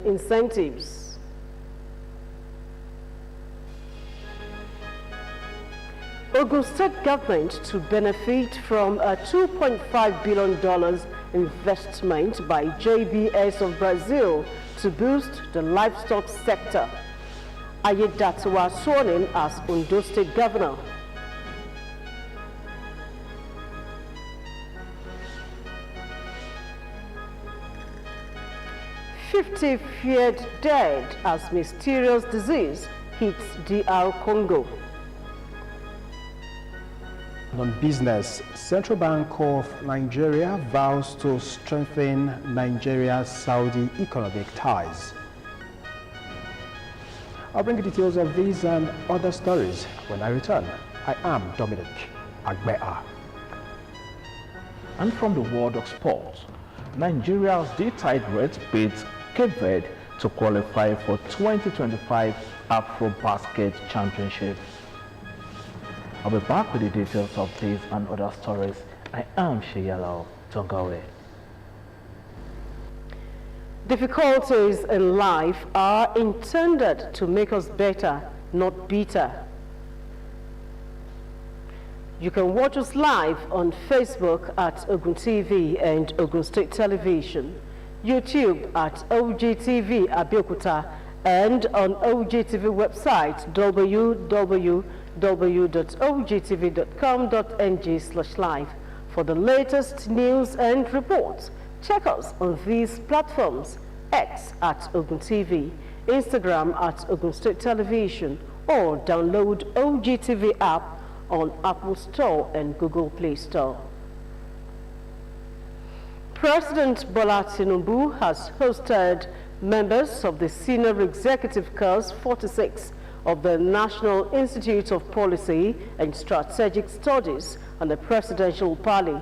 incentives. Ogun State government to benefit from a $2.5 billion investment by JBS of Brazil to boost the livestock sector. Ayedatiwa sworn in as Ondo State governor. "50 feared dead as mysterious disease hits DR Congo." On business, Central Bank of Nigeria vows to strengthen Nigeria-Saudi economic ties. I'll bring you details of these and other stories when I return. I am Dominic Agbea. And from the world of sports, Nigeria's D-Tigrets beat Cape Verde to qualify for 2025 Afro-Basket Championship. I'll be back with the details of these and other stories. I am Sheyalo. Don't go away. Difficulties in life are intended to make us better, not bitter. You can watch us live on Facebook at Ogtv and Ogun State Television, YouTube at Ogtv Abeokuta, and on Ogtv website www.ogtv.com.ng/live. For the latest news and reports, check us on these platforms: X at Ogun TV, Instagram at Ogun State Television, or download Ogtv app on Apple Store and Google Play Store. President Bola Tinubu has hosted members of the Senior Executive Course 46 of the National Institute of Policy and Strategic Studies and the Presidential Parley.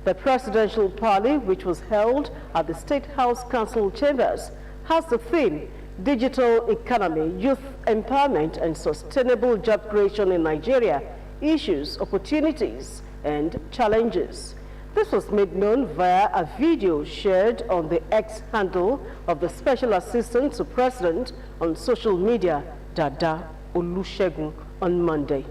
The Presidential Parley, which was held at the State House Council Chambers, has the theme Digital Economy, Youth Empowerment and Sustainable Job Creation in Nigeria, Issues, Opportunities and Challenges. This was made known via a video shared on the X handle of the Special Assistant to President on social media, Dada Olusegun, on Monday.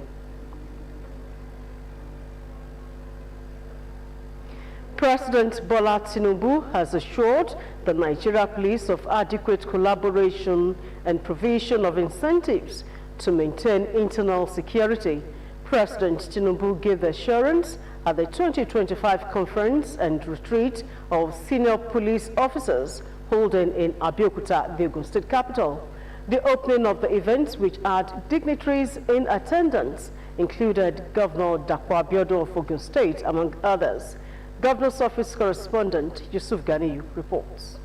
President Bola Tinubu has assured the Nigeria Police of adequate collaboration and provision of incentives to maintain internal security. President Tinubu gave the assurance at the 2025 conference and retreat of senior police officers holding in Abeokuta, the Ogun State capital. The opening of the event, which had dignitaries in attendance, included Governor Dapo Abiodun of Ogun State, among others. Governor's Office correspondent Yusuf Ganiyu reports.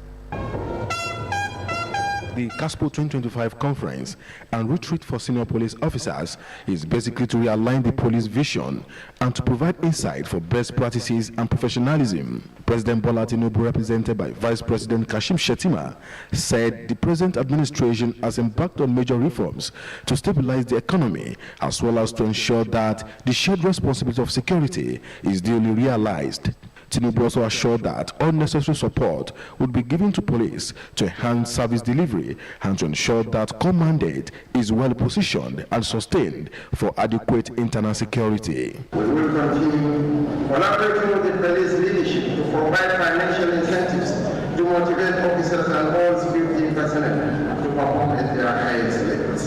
The CASPO 2025 conference and retreat for senior police officers is basically to realign the police vision and to provide insight for best practices and professionalism. President Bola Tinubu, represented by Vice President Kashim Shettima, said the present administration has embarked on major reforms to stabilize the economy as well as to ensure that the shared responsibility of security is duly realized. Tinubu also assured that all necessary support would be given to police to enhance service delivery and to ensure that core mandate is well positioned and sustained for adequate internal security. We will continue collaborating with the police leadership to provide financial incentives to motivate officers and all security personnel to perform at their highest levels.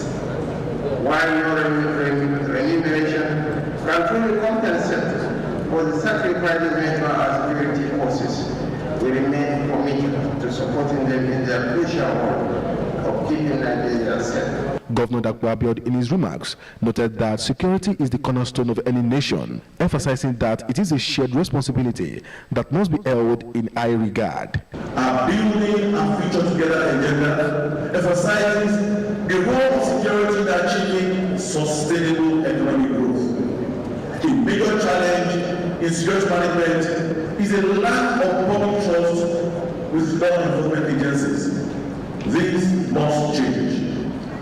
While no remuneration can fully compensate for the sacrifices made by our security forces, we remain committed to supporting them in their crucial role of keeping Nigeria safe. Governor Dapo Abiodun, in his remarks, noted that security is the cornerstone of any nation, emphasizing that it is a shared responsibility that must be held in high regard. Our building and future together agenda emphasizes the role of security in achieving sustainable economic growth. A major challenge in security management is a lack of public trust with law enforcement agencies. This must change.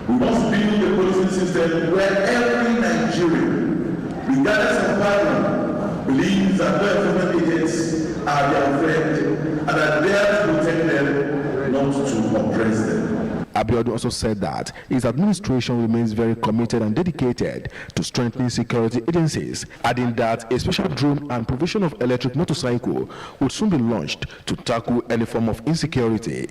We must build a policing system where every Nigerian, regardless of background, believes that law enforcement agents are their friend and are there to protect them, not to oppress them. Abeokuta also said that his administration remains very committed and dedicated to strengthening security agencies, adding that a special drone and provision of electric motorcycle would soon be launched to tackle any form of insecurity.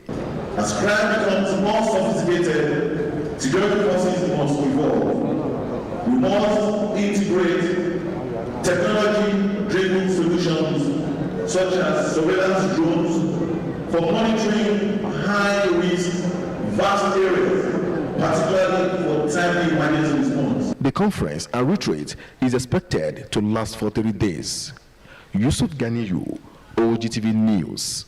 As crime becomes more sophisticated, security forces must evolve. We must integrate technology-driven solutions such as surveillance drones for monitoring high-risk, vast areas, particularly for timely emergency response. The conference and retreat is expected to last for 3 days. Yusuf Ganiyu, Ogtv News.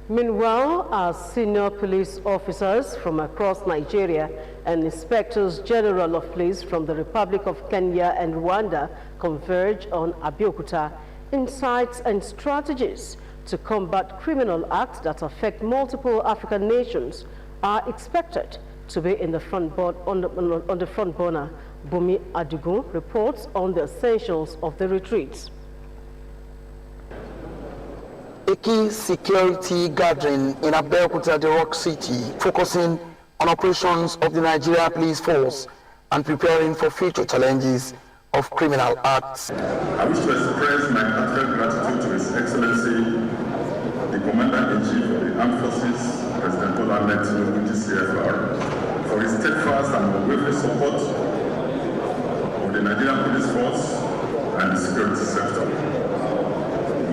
Meanwhile, our senior police officers from across Nigeria and inspectors general of police from the Republic of Kenya and Rwanda converge on Abeokuta insights and strategies to combat criminal acts that affect multiple African nations are expected to be in the front burner. Bumi Adigun reports on the essentials of the retreat. A key security gathering in Abeokuta, the Rock City, focusing on operations of the Nigeria Police Force and preparing for future challenges of criminal acts. I wish to express my heartfelt gratitude to His Excellency, the Commander-in-Chief of the Armed Forces, President Bola Ahmed Tinubu, GCFR, for his steadfast and unwavering support of the Nigerian Police Force and the security sector.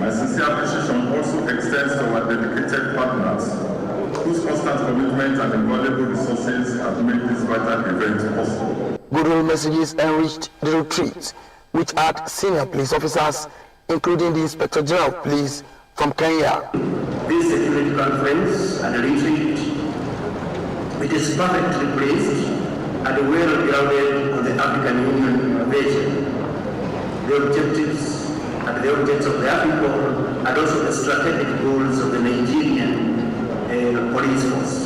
My sincere appreciation also extends to our dedicated partners, whose constant commitment and invaluable resources have made this vital event possible. Goodwill messages enriched the retreat, which had senior police officers, including the Inspector General of Police from Kenya. This security conference and retreat, it is perfectly placed and well grounded on the African Union vision, the objectives and the objects of their people, and also the strategic goals of the Nigerian police force.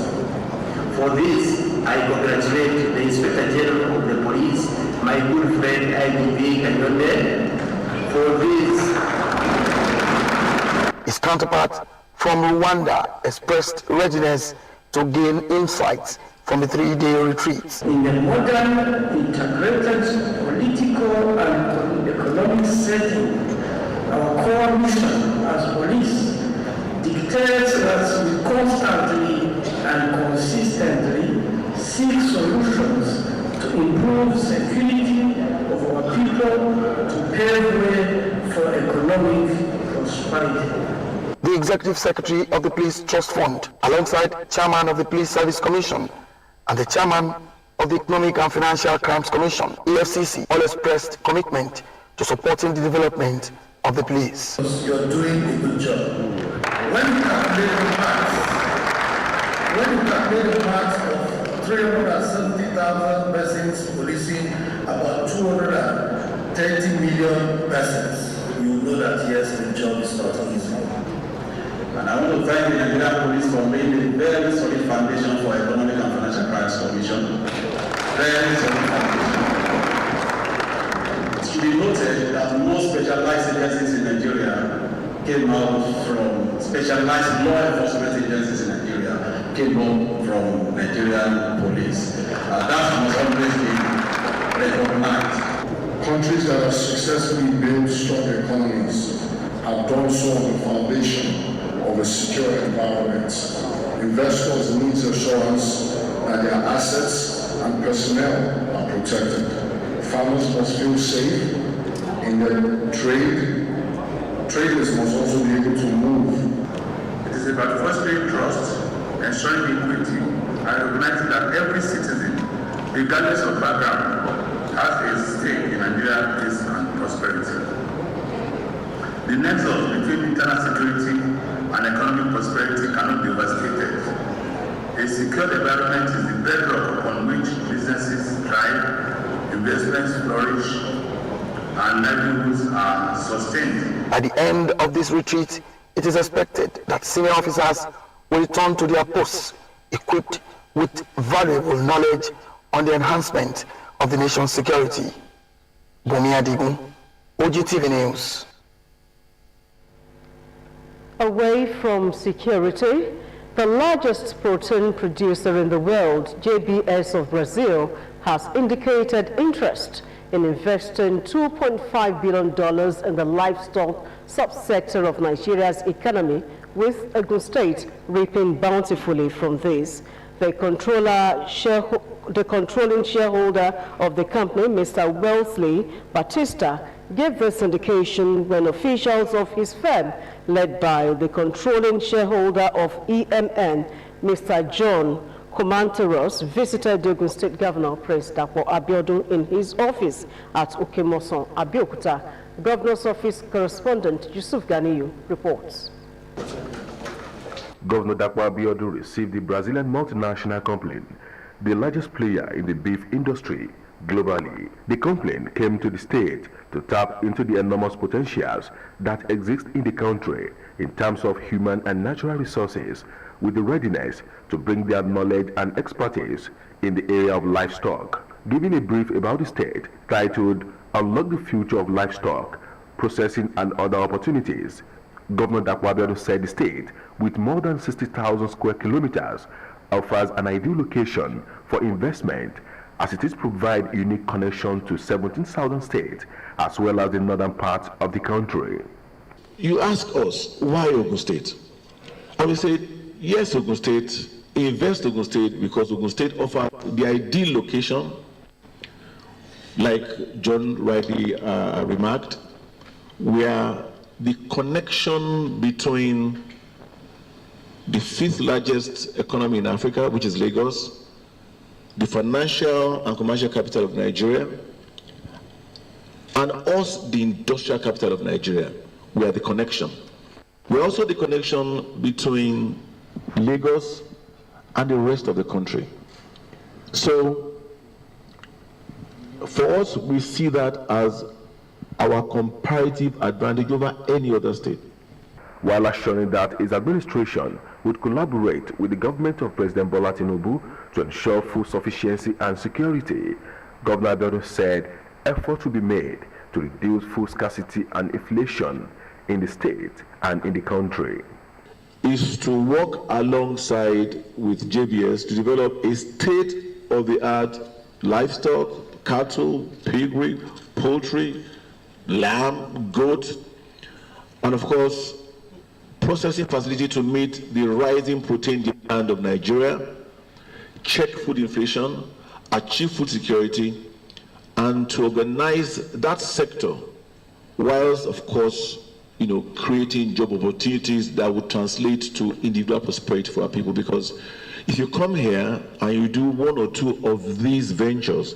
For this, I congratulate the Inspector General of the Police, my good friend IGP Kanyonde, for this. His counterpart from Rwanda expressed readiness to gain insights from the 3-day retreat. In the modern, integrated political and economic setting, our core mission as police dictates that we constantly and consistently seek solutions to improve security of our people, to pave way for economic prosperity. The Executive Secretary of the Police Trust Fund, alongside Chairman of the Police Service Commission and the Chairman of the Economic and Financial Crimes Commission, EFCC, all expressed commitment to supporting the development of the police. You're doing a good job. When you calculate the max of 370,000 persons policing about 230 million persons, you know that yes, the job is not easy. And I want to thank the Nigerian Police for laying a very solid foundation for Economic and Financial Crimes Commission. Very solid foundation. It should be noted that most specialized agencies in Nigeria came out from specialized law enforcement agencies in Nigeria came out from Nigerian police. That must always be recognized. Countries that have successfully built strong economies have done so on the foundation of a secure environment. Investors need assurance that their assets and personnel are protected. Farmers must feel safe in their trade. Traders must also be able to move. It is about fostering trust, ensuring equity, and recognizing that every citizen, regardless of background, has a stake in Nigeria's peace and prosperity. The nexus between internal security and economic prosperity cannot be overstated. A secure environment is the bedrock upon which businesses thrive, investments flourish, and livelihoods are sustained. At the end of this retreat, it is expected that senior officers will return to their posts equipped with valuable knowledge on the enhancement of the nation's security. Bumi Adigun, Ogtv News. Away from security, the largest protein producer in the world, JBS of Brazil, has indicated interest in investing $2.5 billion in the livestock subsector of Nigeria's economy, with Ogun State reaping bountifully from this. The controlling shareholder of the company, Mr. Wellesley Batista, gave this indication when officials of his firm, led by the controlling shareholder of EMN, Mr. John Komanteros, visited the Ogun State Governor, Prince Dapo Abiodun, in his office at Okemoson, Abeokuta. Governor's office correspondent Yusuf Ganiyu reports. Governor Dapo Abiodun received the Brazilian multinational company, the largest player in the beef industry globally. The company came to the state to tap into the enormous potentials that exist in the country in terms of human and natural resources, with the readiness to bring their knowledge and expertise in the area of livestock. Giving a brief about the state titled Unlock the Future of Livestock, Processing and Other Opportunities, Governor Dapo Abiodun said the state, with more than 60,000 square kilometers, offers an ideal location for investment, as it is provide unique connection to 17,000 states as well as the northern part of the country. You ask us, why Ogun State? And we say, yes, Ogun State, invest Ogun State because Ogun State offers the ideal location, like John rightly remarked, where the connection between the 5th largest economy in Africa, which is Lagos, the financial and commercial capital of Nigeria, and us, the industrial capital of Nigeria. We are the connection. We're also the connection between Lagos and the rest of the country. So, for us, we see that as our comparative advantage over any other state. While assuring that his administration would collaborate with the government of President Bola Tinubu to ensure food sufficiency and security, Governor Abiodun said efforts will be made to reduce food scarcity and inflation in the state and in the country. Is to work alongside with JBS to develop a state-of-the-art livestock, cattle, piggery, poultry, lamb, goat, and of course, processing facility to meet the rising protein demand of Nigeria, check food inflation, achieve food security, and to organize that sector, whilst of course, creating job opportunities that would translate to individual prosperity for our people. Because if you come here and you do one or two of these ventures,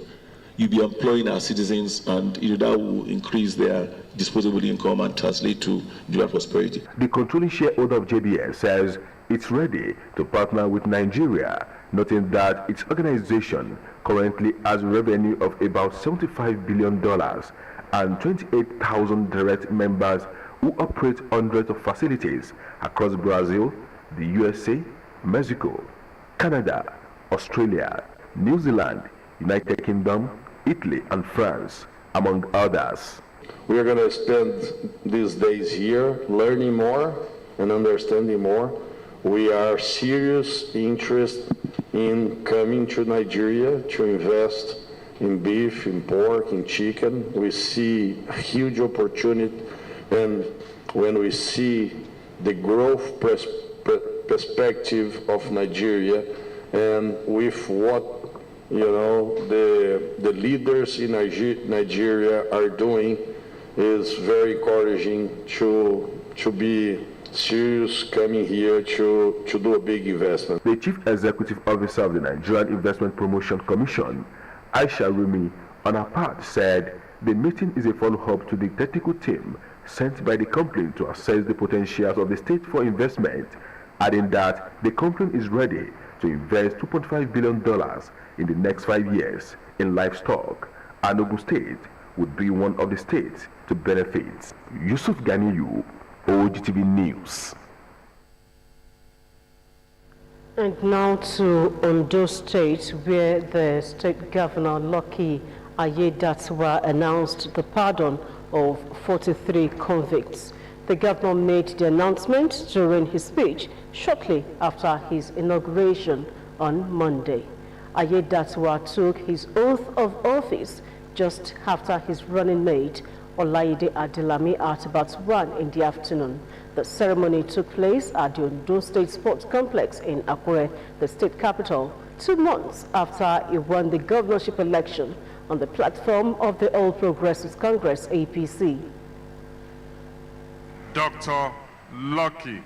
you'll be employing our citizens, and that will increase their disposable income and translate to individual prosperity. The controlling shareholder of JBS says it's ready to partner with Nigeria, noting that its organization currently has revenue of about $75 billion and 28,000 direct members who operate hundreds of facilities across Brazil, the USA, Mexico, Canada, Australia, New Zealand, United Kingdom, Italy, and France, among others. We are going to spend these days here learning more and understanding more. We are serious interest in coming to Nigeria to invest in beef, in pork, in chicken. We see a huge opportunity, and when we see the growth perspective of Nigeria, and with what the leaders in Nigeria are doing, is very encouraging to be serious coming here to do a big investment. The Chief Executive Officer of the Nigerian Investment Promotion Commission, Aisha Rumi, on her part said the meeting is a follow-up to the technical team sent by the company to assess the potentials of the state for investment, adding that the company is ready to invest $2.5 billion in the next 5 years in livestock, and Ogun State would be one of the states to benefit. Yusuf Ganiyu, Ogtv News. And now to Ondo State, where the State Governor Lucky Ayedatiwa announced the pardon of 43 convicts. The governor made the announcement during his speech shortly after his inauguration on Monday. Ayedatiwa took his oath of office just after his running mate, Olaide Adelami, at about 1 in the afternoon. The ceremony took place at the Ondo State Sports Complex in Akure, the state capital, 2 months after he won the governorship election on the platform of the All Progressives Congress, APC. Dr. Lucky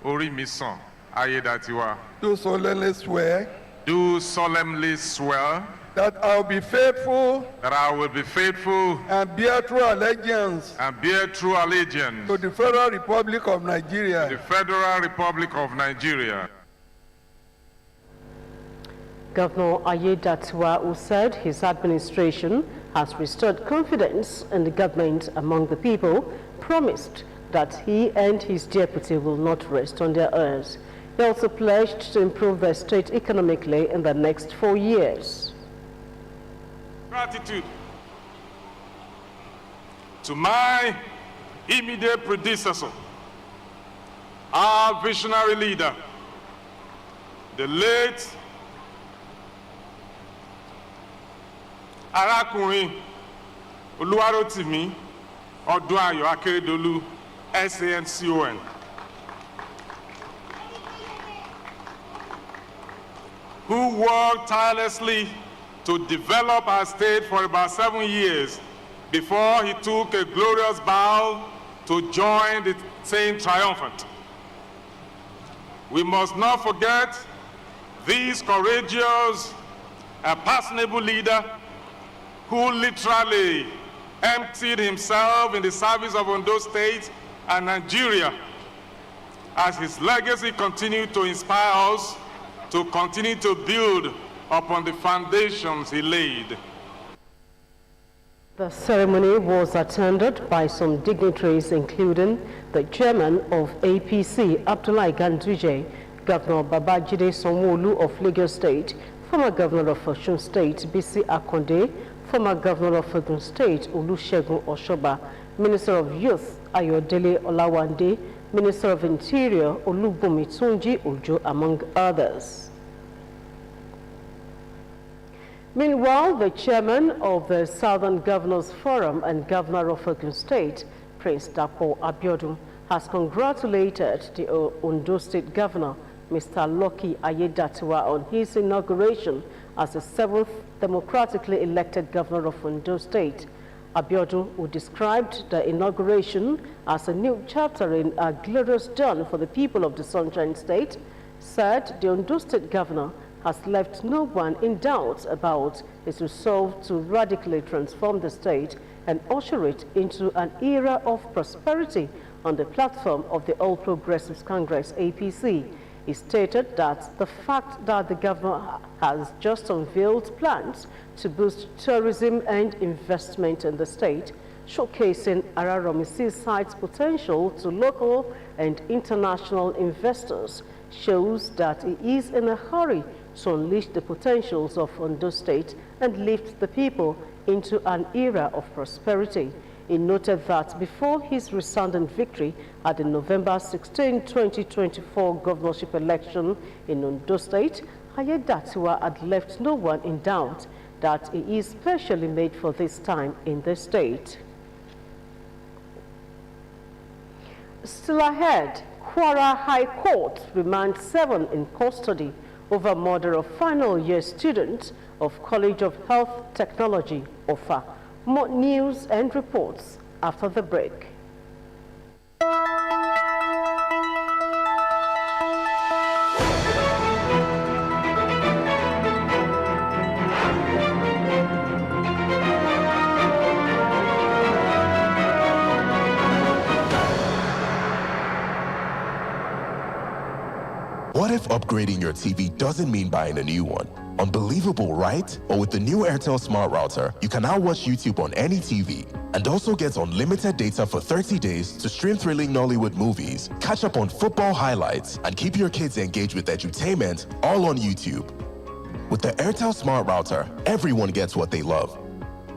Orimisan Ayedatiwa. Do solemnly swear. Do solemnly swear. That I will be faithful. That I will be faithful. And bear true allegiance. And bear true allegiance. To the Federal Republic of Nigeria. The Federal Republic of Nigeria. Governor Ayedatiwa, who said his administration has restored confidence in the government among the people, promised that he and his deputy will not rest on their heirs. He also pledged to improve the state economically in the next 4 years. Gratitude to my immediate predecessor, our visionary leader, the late Arakunrin Oluwarotimi Odunayo Akeredolu, SANCON. Who worked tirelessly to develop our state for about 7 years before he took a glorious bow to join the Saint Triumphant. We must not forget this courageous and personable leader who literally emptied himself in the service of Ondo State and Nigeria, as his legacy continued to inspire us to continue to build upon the foundations he laid. The ceremony was attended by some dignitaries, including the chairman of APC, Abdullahi Ganduje, Governor Babajide Sanwo-Olu of Lagos State, former Governor of Osun State, Bisi Akonde, former Governor of Ogun State, Olusegun Oshoba, Minister of Youth, Ayodele Olawande, Minister of Interior, Olubunmi Tunji Ojo, among others. Meanwhile, the chairman of the Southern Governors Forum and Governor of Ogun State, Prince Dapo Abiodun, has congratulated the Ondo State Governor, Mr. Lucky Ayedatiwa, on his inauguration as the 7th democratically elected governor of Ondo State. Abiodun, who described the inauguration as a new chapter in a glorious dawn for the people of the Sunshine State, said the Ondo State governor has left no one in doubt about his resolve to radically transform the state and usher it into an era of prosperity on the platform of the All Progressives Congress, APC. He stated that the fact that the governor has just unveiled plans to boost tourism and investment in the state, showcasing Araromi Seaside's potential to local and international investors, shows that he is in a hurry to unleash the potentials of Ondo State and lift the people into an era of prosperity. He noted that before his resounding victory at the November 16, 2024 governorship election in Ondo State, Ayedatiwa had left no one in doubt that he is specially made for this time in the state. Still ahead, Kwara High Court remands 7 in custody over murder of final year student of College of Health Technology, OFA. More news and reports after the break. What if upgrading your TV doesn't mean buying a new one? Unbelievable, right? But with the new Airtel Smart Router, you can now watch YouTube on any TV and also get unlimited data for 30 days to stream thrilling Nollywood movies, catch up on football highlights, and keep your kids engaged with edutainment all on YouTube. With the Airtel Smart Router, everyone gets what they love.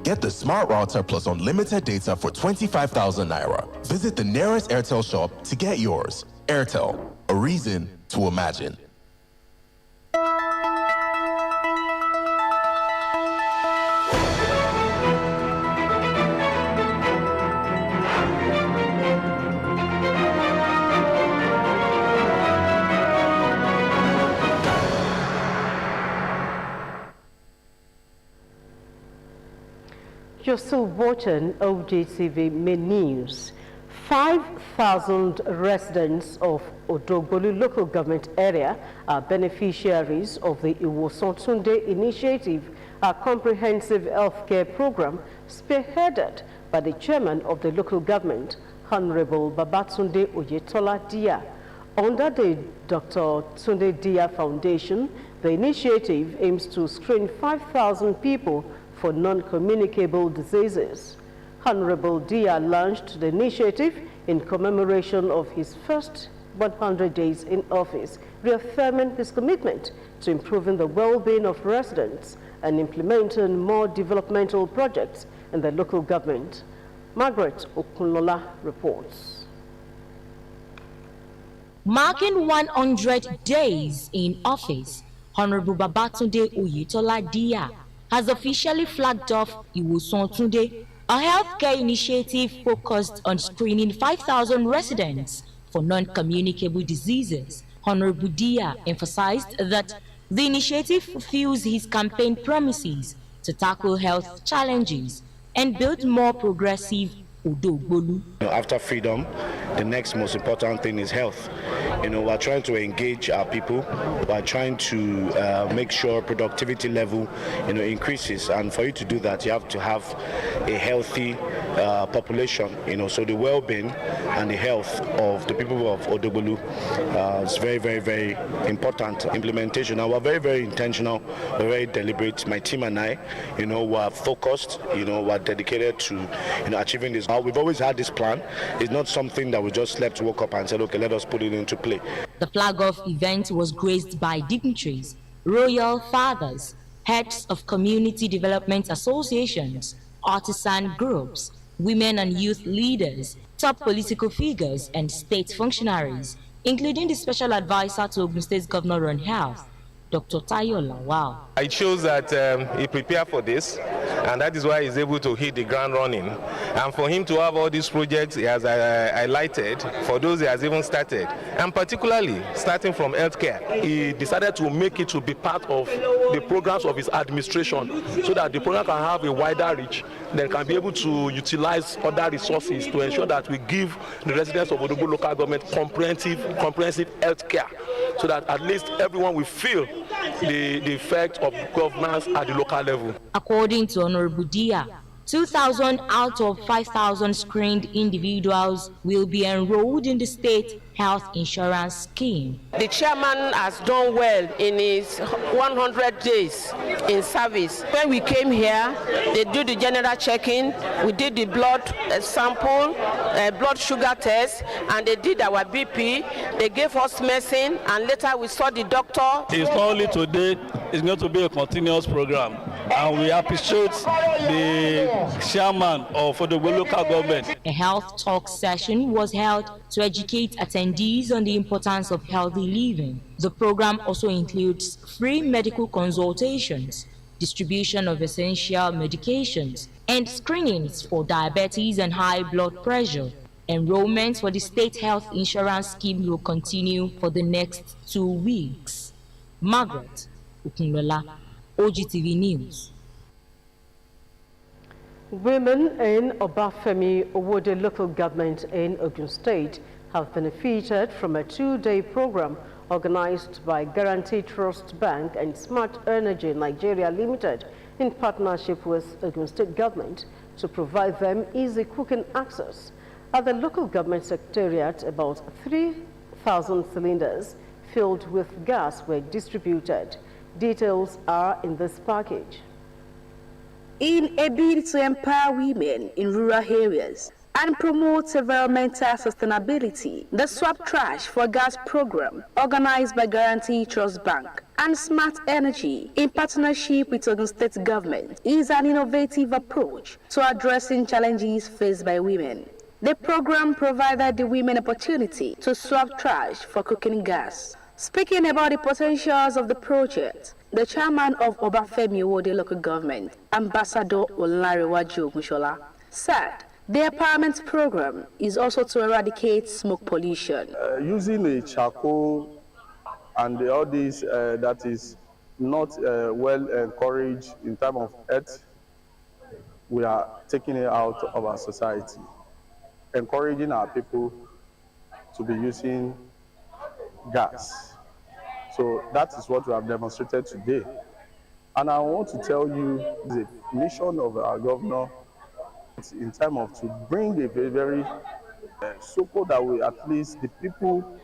Get the smart router plus unlimited data for 25,000 naira. Visit the nearest Airtel shop to get yours. Airtel, a reason to imagine. You're still watching Ogtv Main News. 5,000 residents of Odogbolu local government area are beneficiaries of the Iwosantunde initiative, a comprehensive healthcare program spearheaded by the chairman of the local government, Honorable Babatunde Oyetola Dia. Under the Dr. Tunde Dia Foundation, the initiative aims to screen 5,000 people for non-communicable diseases. Honorable Dia launched the initiative in commemoration of his first 100 days in office, reaffirming his commitment to improving the well-being of residents and implementing more developmental projects in the local government. Margaret Okunlola reports. Marking 100 days in office, Honorable Babatunde Oyetola Dia has officially flagged off Iwosantunde, a healthcare initiative focused on screening 5,000 residents for non-communicable diseases. Honorable Dia emphasized that the initiative fulfills his campaign promises to tackle health challenges and build more progressive Odogbolu. After freedom, the next most important thing is health. We're trying to engage our people. We're trying to make sure productivity level, increases. And for you to do that, you have to have a healthy population. So the well-being and the health of the people of Odogbolu is very, very, very important. Implementation. Now we're very, very intentional. We're very deliberate. My team and I, we're focused. We're dedicated to, achieving this. We've always had this plan. It's not something that we just slept, woke up and said, okay, let us put it into play. The flag-off event was graced by dignitaries, royal fathers, heads of community development associations, artisan groups, women and youth leaders, top political figures, and state functionaries, including the special advisor to Ogun State Governor on Health, Dr. Tayo Lawal. It shows that he prepared for this, and that is why he's able to hit the ground running. And for him to have all these projects he has highlighted, for those he has even started, and particularly starting from healthcare, he decided to make it to be part of the programs of his administration, so that the program can have a wider reach, then can be able to utilize other resources to ensure that we give the residents of Odogbolu local government comprehensive healthcare, so that at least everyone will feel the effect of governance at the local level. According to Honorable Dia, 2,000 out of 5,000 screened individuals will be enrolled in the state health insurance scheme. The chairman has done well in his 100 days in service. When we came here, they did the general checking, we did the blood sample, blood sugar test, and they did our BP. They gave us medicine, and later we saw the doctor. It's not only today, it's going to be a continuous program, and we appreciate the chairman of the local government. A health talk session was held to educate attendees on the importance of healthy living. The program also includes free medical consultations, distribution of essential medications, and screenings for diabetes and high blood pressure. Enrollment for the state health insurance scheme will continue for the next 2 weeks. Margaret Okunlola, Ogtv News. Women in Obafemi Owode local government in Ogun State have benefited from a 2-day program organized by Guarantee Trust Bank and Smart Energy Nigeria Limited in partnership with Ogun State government to provide them easy cooking access. At the local government secretariat, about 3,000 cylinders filled with gas were distributed. Details are in this package. In a bid to empower women in rural areas and promote environmental sustainability, the Swap Trash for Gas program, organized by Guarantee Trust Bank and Smart Energy, in partnership with Ogun State Government, is an innovative approach to addressing challenges faced by women. The program provided the women opportunity to swap trash for cooking gas. Speaking about the potentials of the project, the chairman of Obafemi Owode local government, Ambassador Olarewaju Ogunshola, said the empowerment program is also to eradicate smoke pollution. Using a charcoal and all this that is not well encouraged in terms of health, we are taking it out of our society, encouraging our people to be using gas. So that is what we have demonstrated today. And I want to tell you the mission of our governor in terms of to bring a very so that we at least the people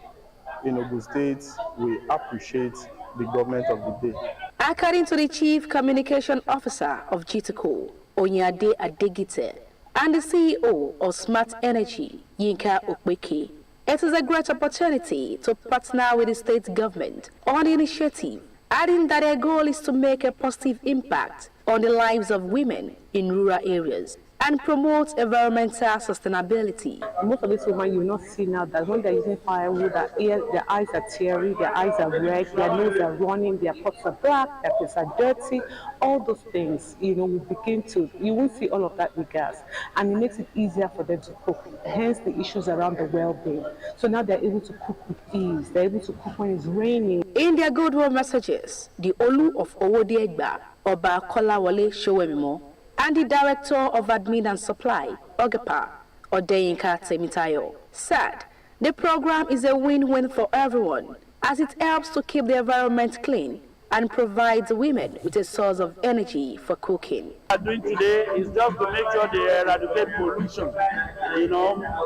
in Ogun State will appreciate the government of the day. According to the Chief Communication Officer of GTCO, Onyade Adegite, and the CEO of Smart Energy, Yinka Okweke, it is a great opportunity to partner with the state government on the initiative, adding that their goal is to make a positive impact on the lives of women in rural areas and promote environmental sustainability. Most of these women you will not see now that when they're using firewood, their eyes are teary, their eyes are red, their nose are running, their pots are black, their clothes are dirty. All those things, you won't see all of that with gas. And it makes it easier for them to cook, hence the issues around the well-being. So now they're able to cook with ease, they're able to cook when it's raining. In their goodwill messages, the Olu of Owode-Egba, Oba Kolawole Showemimo, and the Director of Admin and Supply, Ogepa, Odeyinka Temitayo, said the program is a win-win for everyone as it helps to keep the environment clean and provides women with a source of energy for cooking. What we are doing today is just to make sure they eradicate pollution,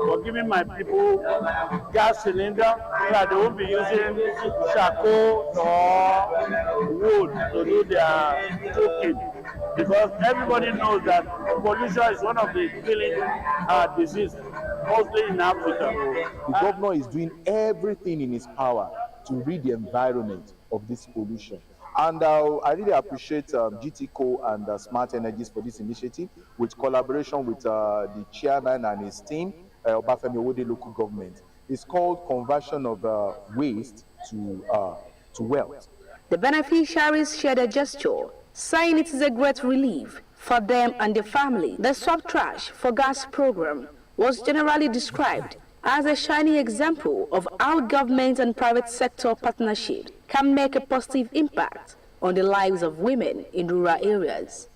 for giving my people gas cylinder so that they won't be using charcoal or wood to do their cooking. Because everybody knows that pollution is one of the killing diseases, mostly in Africa. The governor is doing everything in his power to rid the environment of this pollution. And I really appreciate GTCO and Smart Energies for this initiative, with collaboration with the chairman and his team, Obafemi Owode local government. It's called conversion of waste to wealth. The beneficiaries shared a gesture, saying it is a great relief for them and their family. The Swap Trash for Gas program was generally described as a shining example of how government and private sector partnership can make a positive impact on the lives of women in rural areas.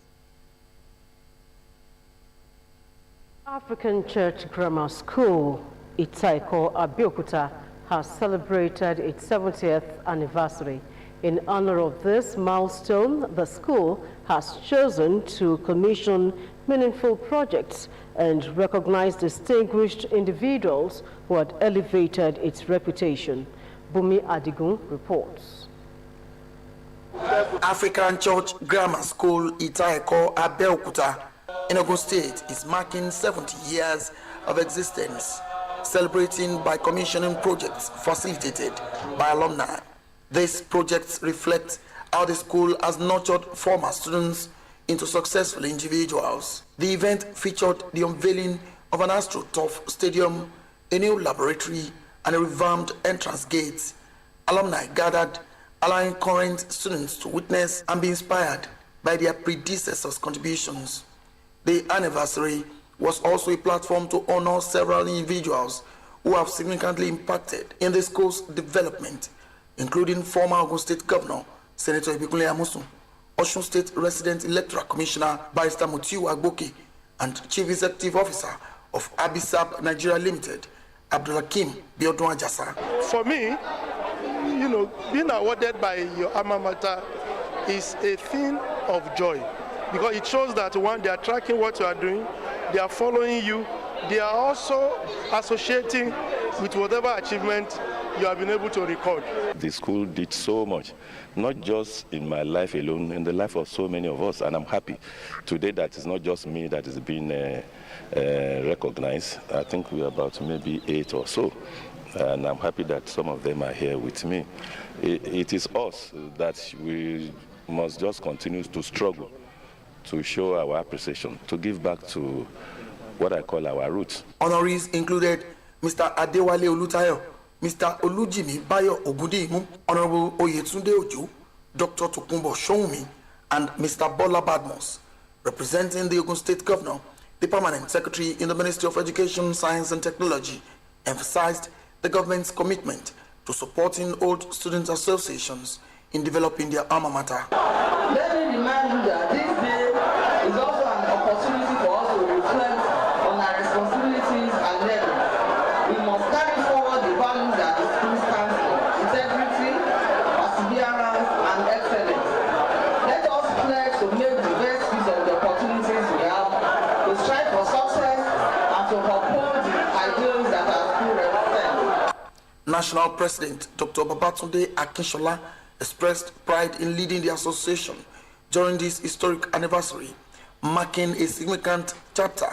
African Church Grammar School, Itaiko, Abeokuta, has celebrated its 70th anniversary. In honor of this milestone, the school has chosen to commission meaningful projects and recognize distinguished individuals who had elevated its reputation. Bumi Adigun reports. African Church Grammar School, Itaiko, Abeokuta, in Ogun State is marking 70 years of existence, celebrating by commissioning projects facilitated by alumni. These projects reflect how the school has nurtured former students into successful individuals. The event featured the unveiling of an AstroTurf stadium, a new laboratory, and a revamped entrance gate. Alumni gathered, allowing current students to witness and be inspired by their predecessors' contributions. The anniversary was also a platform to honor several individuals who have significantly impacted in the school's development, including former Ogun State Governor, Senator Ibikunle Amosun, Osun State Resident Electoral Commissioner, Barrister Mutiu Agboke, and Chief Executive Officer of Abisab Nigeria Limited, Abdulhakim Biodun Ajasa. For me, being awarded by your alma mater is a thing of joy, because it shows that one, they are tracking what you are doing, they are following you, they are also associating with whatever achievement you have been able to record. The school did so much, not just in my life alone, in the life of so many of us, and I'm happy today that it's not just me that is being recognized. I think we're about maybe 8 or so and I'm happy that some of them are here with me. It is us that we must just continue to struggle to show our appreciation, to give back to what I call our roots. Honorees included Mr. Adewale Olutayo, Mr. Olujimi Bayo Ogundimu, Honorable Oyetunde Ojo, Dr. Tokunbo Showmi, and Mr. Bola Badmos. Representing the Ogun State Governor, the Permanent Secretary in the Ministry of Education, Science and Technology emphasized the government's commitment to supporting old student associations in developing their alma mater. Let me remind you that this day is also an opportunity for us to reflect on our responsibilities and learning. We must carry forward the values that the school stands for: integrity, perseverance, and excellence. Let us pledge to make the best use of the opportunities we have, to strive for success, and to uphold the ideals that our school represents. National President Dr. Babatunde Akinshola expressed pride in leading the association during this historic anniversary, marking a significant chapter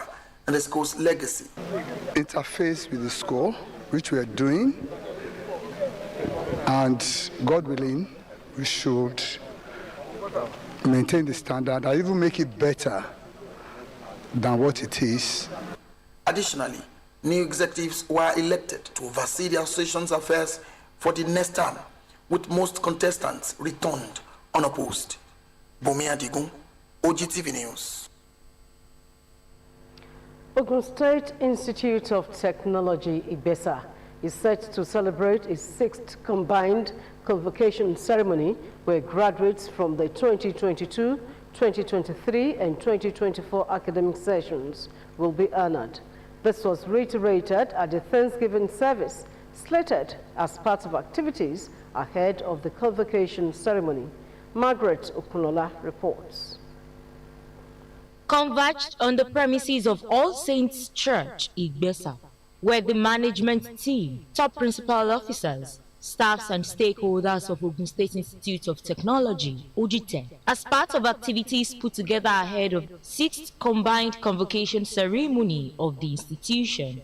in the school's legacy. Interface with the school, which we are doing, and God willing, we should maintain the standard and even make it better than what it is. Additionally, new executives were elected to oversee the association's affairs for the next term, with most contestants returned unopposed. Bomi Adigun, Ogtv News. Ogun State Institute of Technology, Ibesa, is set to celebrate its 6th combined convocation ceremony where graduates from the 2022, 2023, and 2024 academic sessions will be honored. This was reiterated at the Thanksgiving service slated as part of activities ahead of the convocation ceremony. Margaret Okunola reports. Converged on the premises of All Saints Church, Igbesa, where the management team, top principal officers, staffs and stakeholders of Ogun State Institute of Technology, OGTech, as part of activities put together ahead of 6th combined convocation ceremony of the institution.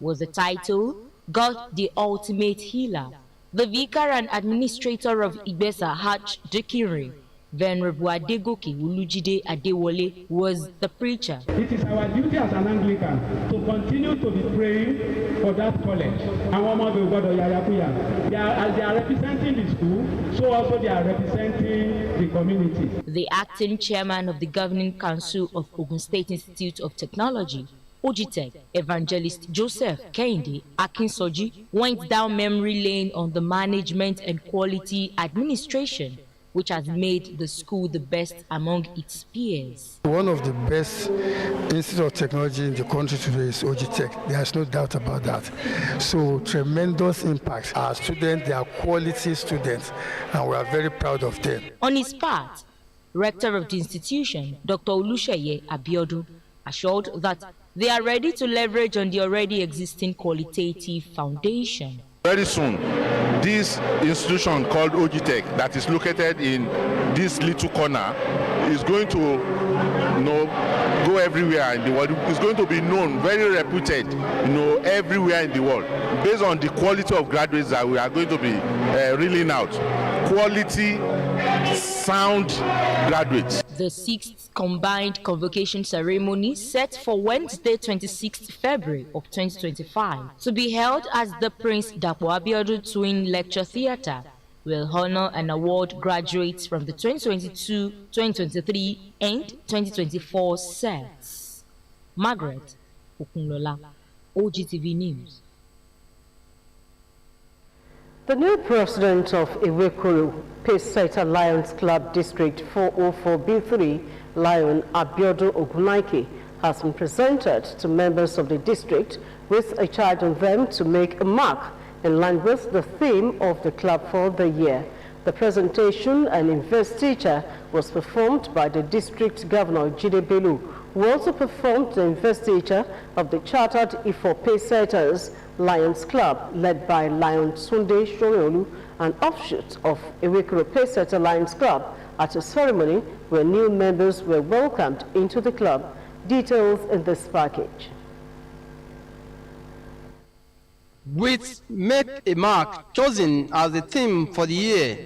Was the title, God the Ultimate Healer. The vicar and administrator of Igbesa, Archdeaconry, Venerable Adegoke Ulujide Adewole, was the preacher. It is our duty as an Anglican to continue to be praying for that college. As they are representing the school, so also they are representing the community. The acting chairman of the governing council of Ogun State Institute of Technology, OGTech, Evangelist Joseph Kehinde Akinsoji, went down memory lane on the management and quality administration, which has made the school the best among its peers. One of the best institutes of technology in the country today is OGTech. There is no doubt about that. So tremendous impact. Our students, they are quality students, and we are very proud of them. On his part, rector of the institution, Dr. Olusheye Abiodun, assured that they are ready to leverage on the already existing qualitative foundation. Very soon, this institution called Ogtv that is located in this little corner is going to go everywhere in the world. It's going to be known, very reputed, everywhere in the world, based on the quality of graduates that we are going to be reeling out. Quality, sound graduates. The 6th combined convocation ceremony set for Wednesday, 26th February of 2025 to be held as the Prince Dapo Abiodun Twin Lecture Theatre will honor and award graduates from the 2022, 2023 and 2024 sets. Margaret Okunlola, Ogtv News. The new president of Iwekuru Pacesetter Lions Club District 404B3, Lion Abiodun Ogunaike, has been presented to members of the district with a charge on them to make a mark in line with the theme of the club for the year. The presentation and investiture was performed by the district governor, Jide Bello, who also performed the investiture of the chartered Ifo Pacesetters Lions Club, led by Lion Sunday Shoyolu, an offshoot of Iwekuru Pacesetter Lions Club, at a ceremony where new members were welcomed into the club. Details in this package. With Make a Mark chosen as the theme for the year,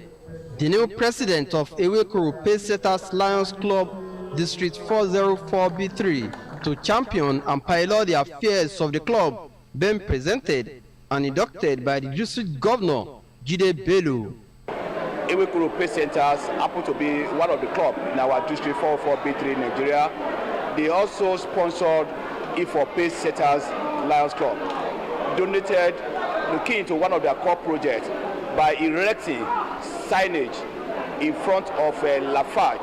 the new president of Abeokuta Pacesetters Lions Club District 404B3 to champion and pilot the affairs of the club being presented and inducted by the district governor, Jide Bello. Abeokuta Pacesetters happen to be one of the clubs in our district 404B3 in Nigeria. They also sponsored E4 Pacesetters Lions Club, donated the key into one of their core projects by erecting signage in front of Lafarge.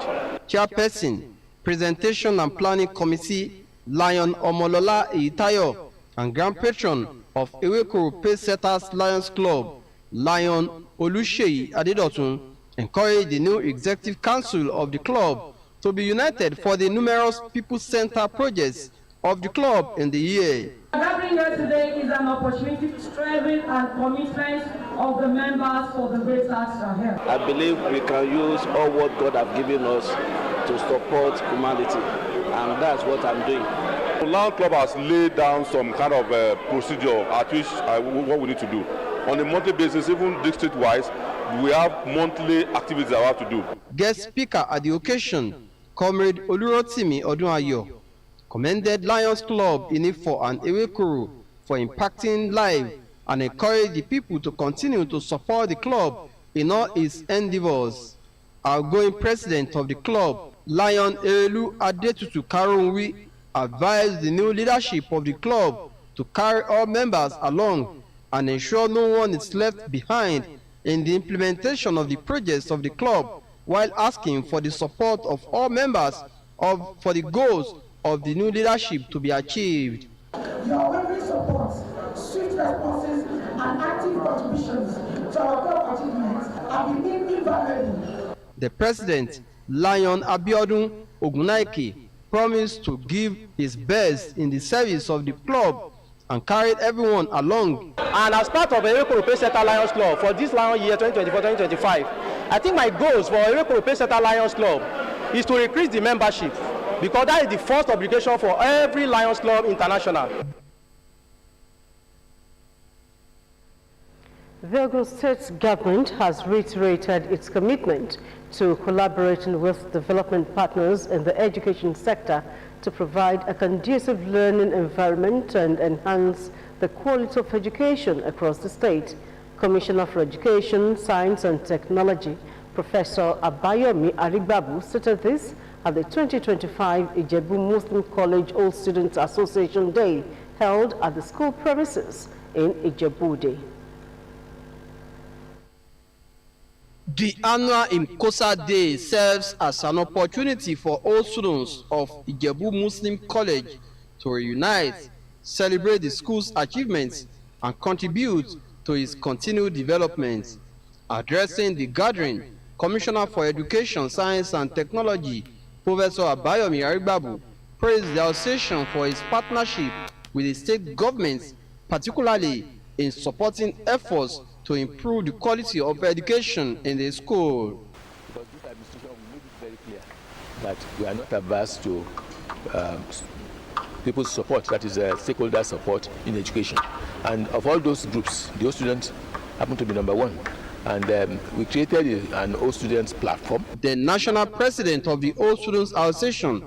Chairperson, Presentation and Planning Committee, Lion Omolola Itayo, and Grand Patron of Abeokuta Pacesetters Lions Club, Lion Oluseyi Adedotun, encouraged the new executive council of the club to be united for the numerous people-centered projects of the club in the year. Gathering here today is an opportunity to strengthen and commitment of the members for the great tasks ahead. I believe we can use all what God has given us to support humanity, and that's what I'm doing. The Lion Club has laid down some kind of procedure at which what we need to do. On a monthly basis, even district-wise, we have monthly activities that we have to do. Guest speaker at the occasion, Comrade Olurotimi Odunayo, commended Lions Club in Ifo and Abeokuta for impacting life and encouraged the people to continue to support the club in all its endeavors. Outgoing president of the club, Lion Erelu Adetutu Karunwi, advised the new leadership of the club to carry all members along and ensure no one is left behind in the implementation of the projects of the club, while asking for the support of all members for the goals of the new leadership to be achieved. Your unwavering support, swift responses, and active contributions to our club achievements have been invaluable. The president, Lion Abiodun Ogunaike, promised to give his best in the service of the club and carried everyone along. And as part of Abeokuta Pacesetters Lions Club for this Lion year 2024-2025, I think my goals for Abeokuta Pacesetters Lions Club is to increase the membership, because that is the first obligation for every Lions Club International. The Ogun State government has reiterated its commitment to collaborating with development partners in the education sector to provide a conducive learning environment and enhance the quality of education across the state. Commissioner for Education, Science and Technology, Professor Abayomi Arigbabu, stated this at the 2025 Ijebu Muslim College All Students Association Day held at the school premises in Ijebu. The annual Imkosa Day serves as an opportunity for all students of Ijebu Muslim College to reunite, celebrate the school's achievements, and contribute to its continued development. Addressing the gathering, Commissioner for Education, Science and Technology, Professor Abayomi Arigbabu, praised the association for its partnership with the state governments, particularly in supporting efforts to improve the quality of education in the school. Because this administration will make it very clear that we are not averse to people's support, that is stakeholder support in education. And of all those groups, the old students happen to be number one. And we created an old students platform. The national president of the Old Students Association,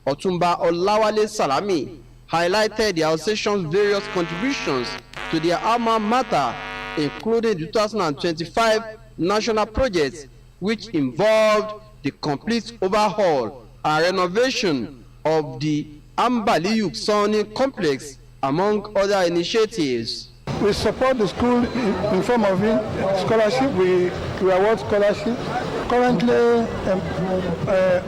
Otumba Olawale Salami, highlighted the association's various contributions to their alma mater, including the 2025 national projects, which involved the complete overhaul and renovation of the Ambaliyu Soni complex, among other initiatives. We support the school in form of scholarship. We award scholarships. Currently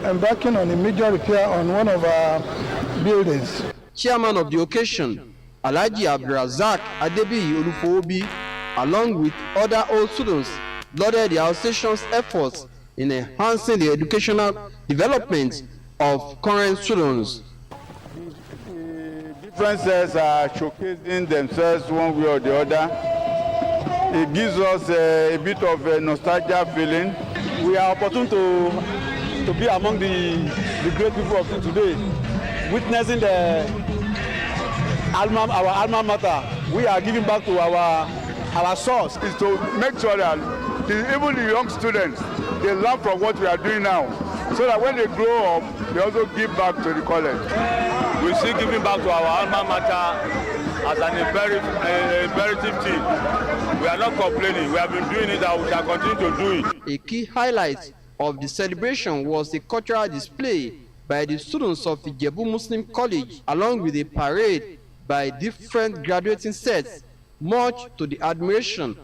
embarking on a major repair on one of our buildings. Chairman of the occasion, Alhaji Abdulrazak Adebiyi Olufowobi, along with other old students, lauded the association's efforts in enhancing the educational development of current students. Differences are showcasing themselves one way or the other. It gives us a bit of a nostalgia feeling. We are opportune to to be among the great people of today, witnessing our alma mater. We are giving back to our source. Is to make sure that even the young students, they learn from what we are doing now, so that when they grow up, they also give back to the college. We see giving back to our alma mater as an imperative thing. We are not complaining. We have been doing it and we shall continue to do it. A key highlight of the celebration was the cultural display by the students of Ijebu Muslim College, along with a parade by different graduating sets, much to the admiration.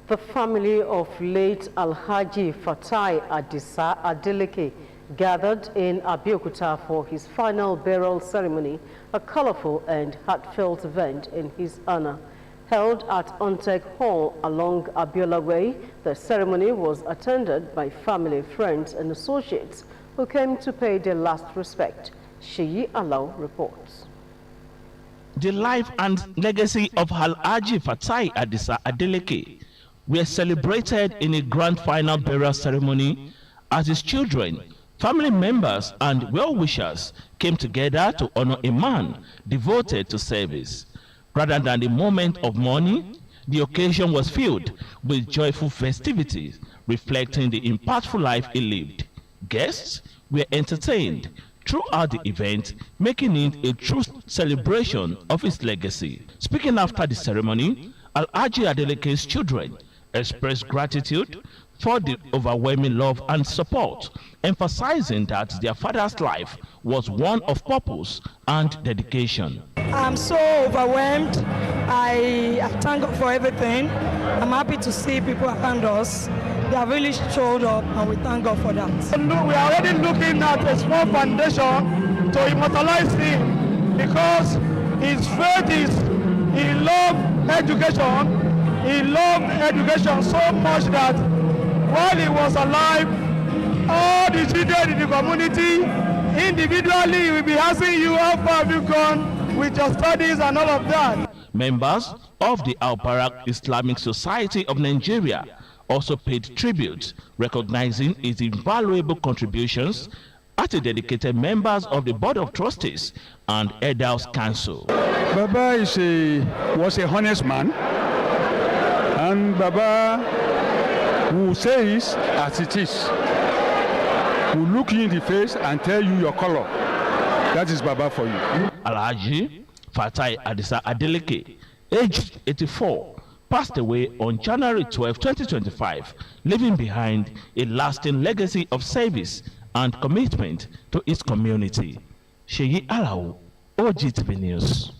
The family of late Alhaji Fatai Adisa Adeleke gathered in Abeokuta for his final burial ceremony, a colorful and heartfelt event in his honor. Held at Ontec Hall along Abiola Way, the ceremony was attended by family, friends and associates who came to pay their last respect. Sheyi Alau reports. The life and legacy of Alhaji Fatai Adisa Adeleke were celebrated in a grand final burial ceremony as his children, family members and well-wishers came together to honor a man devoted to service. Rather than the moment of mourning, the occasion was filled with joyful festivities reflecting the impactful life he lived. Guests were entertained throughout the event, making it a true celebration of his legacy. Speaking after the ceremony, Alhaji Adeleke's children expressed gratitude for the overwhelming love and support, emphasizing that their father's life was one of purpose and dedication. I'm so overwhelmed. I thank God for everything. I'm happy to see people around us. They have really showed up, and we thank God for that. We are already looking at a small foundation to immortalize him, because his faith is he loved education. He loved education so much that while he was alive, all the children in the community, individually, he will be asking you, how far have you gone with your studies and all of that. Members of the Al-Barak Islamic Society of Nigeria also paid tribute, recognizing his invaluable contributions as the dedicated members of the Board of Trustees and Elders Council. Baba was a honest man, and Baba will say it as it is. Will look you in the face and tell you your color. That is Baba for you. Alhaji Fatai Adisa Adeleke, aged 84, passed away on January 12, 2025, leaving behind a lasting legacy of service and commitment to its community. Sheyi Alau, Ogtv News.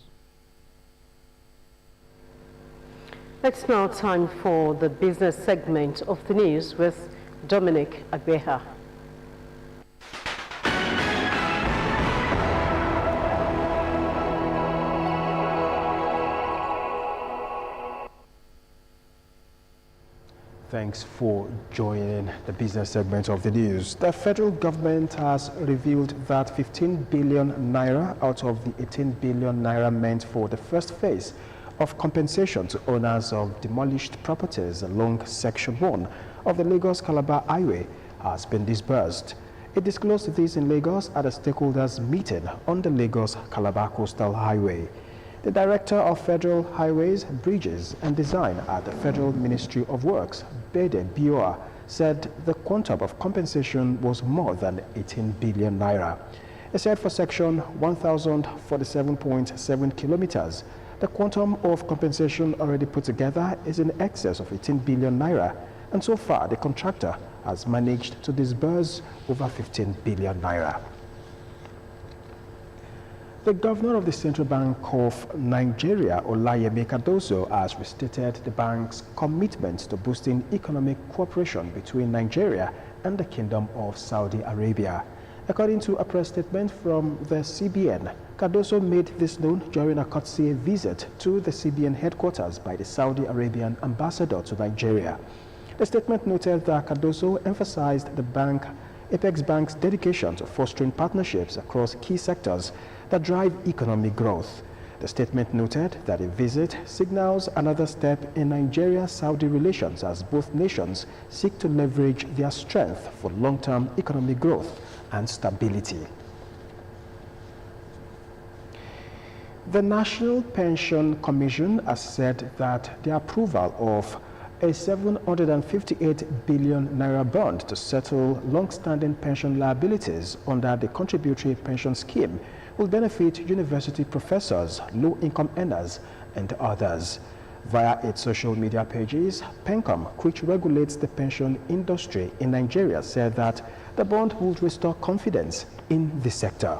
It's now time for the business segment of the news with Dominic Abeha. Thanks for joining the business segment of the news. The federal government has revealed that 15 billion naira out of the 18 billion naira meant for the first phase of compensation to owners of demolished properties along Section 1 of the Lagos-Calabar Highway has been disbursed. It disclosed this in Lagos at a stakeholders meeting on the Lagos-Calabar Coastal Highway. The Director of Federal Highways, Bridges and Design at the Federal Ministry of Works, Bede Bioa, said the quantum of compensation was more than 18 billion naira. He said for Section 1,047.7 kilometers, the quantum of compensation already put together is in excess of 18 billion naira, and so far the contractor has managed to disburse over 15 billion naira. The governor of the Central Bank of Nigeria, Olayemi Cardoso, has restated the bank's commitment to boosting economic cooperation between Nigeria and the Kingdom of Saudi Arabia. According to a press statement from the CBN, Cardoso made this known during a courtesy visit to the CBN headquarters by the Saudi Arabian ambassador to Nigeria. The statement noted that Cardoso emphasized the Apex Bank's dedication to fostering partnerships across key sectors that drive economic growth. The statement noted that a visit signals another step in Nigeria-Saudi relations as both nations seek to leverage their strength for long-term economic growth and stability. The National Pension Commission has said that the approval of a 758 billion naira bond to settle long-standing pension liabilities under the contributory pension scheme will benefit university professors, low-income earners, and others. Via its social media pages, PENCOM, which regulates the pension industry in Nigeria, said that the bond would restore confidence in the sector.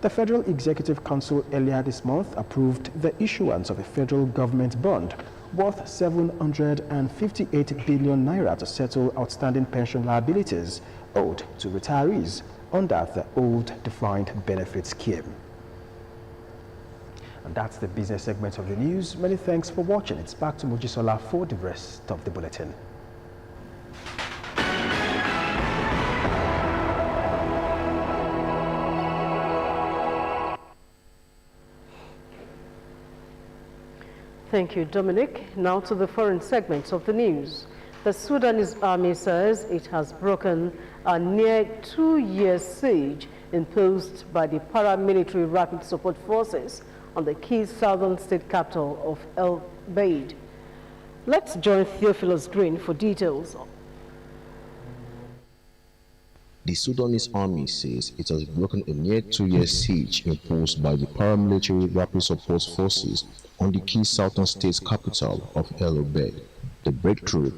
The Federal Executive Council earlier this month approved the issuance of a federal government bond worth 758 billion naira to settle outstanding pension liabilities owed to retirees under the old defined benefit scheme. And that's the business segment of the news. Many thanks for watching. It's back to Mojisola for the rest of the bulletin. Thank you, Dominic. Now to the foreign segments of the news. The Sudanese army says it has broken a near 2-year siege imposed by the paramilitary rapid support forces on the key southern state capital of El Obeid. Let's join Theophilus Green for details. The Sudanese army says it has broken a near 2-year siege imposed by the paramilitary rapid support forces on the key southern state capital of El Obeid. The breakthrough